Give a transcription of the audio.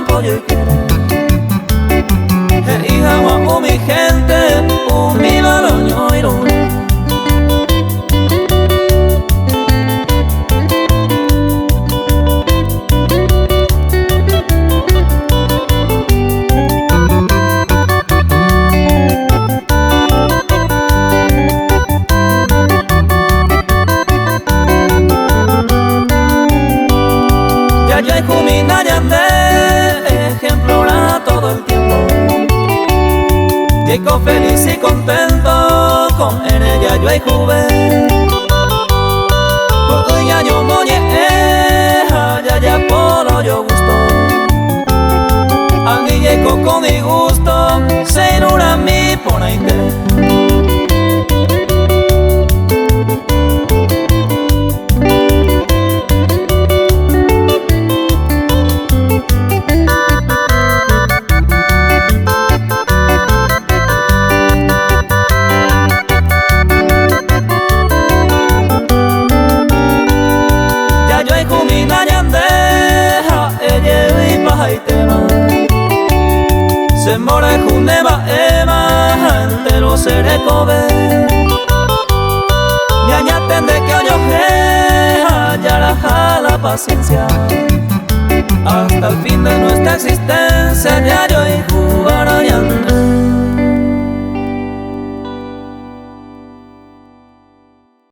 pollo y quiere hija guapo mi gente un milaloño irún. Ya hay jumina yande, ejemplo a todo el tiempo. Llego feliz y contento, con ella yo hay juve. Por ella yo moñe, ya polo yo gusto. A mí llego con mi gusto, se inura mi ponaite. Se mora juneba ema, entero seré cobe. Ya tende que oyo ya la paciencia hasta el fin de nuestra existencia.